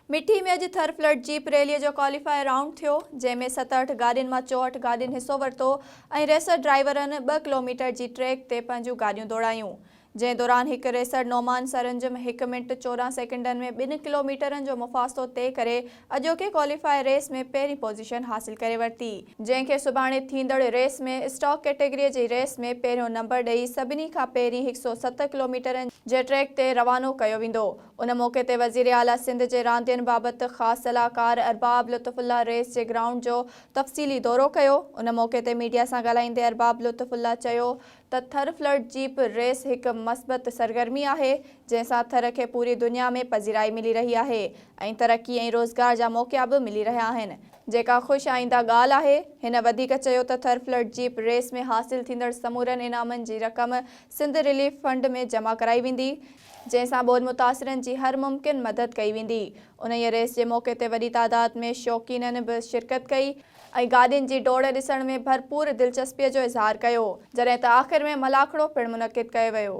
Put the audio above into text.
मिठी में अॼु थरफ्लड जीप रैलीअ जो क्वालिफायर राउंड थियो, जंहिंमें 67 गाॾियुनि मां 64 गाॾियुनि हिसो वरितो ऐं रेसर ड्राइवरनि 2 किलोमीटर जी ट्रैक ते पंहिंजूं गाॾियूं दौड़ायूं। जंहिं दौरान हिकु रेसर नोमान सरंजम 1 मिंट 14 सेकंडनि में 2 किलोमीटरनि जो मुफ़ासिलो तइ करे अॼोके क्वालिफायर रेस में पहिरीं पोज़ीशन हासिल करे वरिती, जंहिंखे सुभाणे थींदड़ रेस में स्टॉक कैटेगरीअ जी रेस में पहिरियों नंबर ॾेई सभिनी खां पहिरीं 107 किलोमीटरनि जे ट्रैक ते रवानो कयो वेंदो। उन मौक़े ते वज़ीर आला सिंध जे रांदियुनि बाबति ख़ासि सलाहकार अरबाब लुत्फ़ुल्लाह रेस जे ग्राउंड जो तफ़सीली दौरो कयो। उन मौक़े ते मीडिया सां ॻाल्हाईंदे अरबाब लुत्फ़ुल्लाह चयो त थरफ्लड जीप रेस हिकु मस्बत सरगर्मी आहे, जंहिंसां थर खे पूरी दुनिया में पज़ीराई मिली रही आहे ऐं तरक़ी ऐं रोज़गार जा मौक़िया बि मिली रहिया आहिनि, जेका ख़ुशि आईंदा ॻाल्हि आहे। हिन वधीक चयो त थरफ्लड जीप रेस में हासिल थींदड़ समूरनि इनामनि जी रक़म सिंध रिलीफ फंड में जमा कराई वेंदी, जंहिंसां ॿोॾि मुतासिरनि जी हर मुमकिन मदद कई वेंदी। उन रेस जे मौक़े ते वॾी तादाद में शौक़ीननि बि शिरकत कई ऐं गाॾियुनि जी दौड़ ॾिसण में भरपूर दिलचस्पीअ जो इज़हार कयो, जॾहिं त आख़िर में मलाखड़ो पिणु मुनक़िद कयो वियो।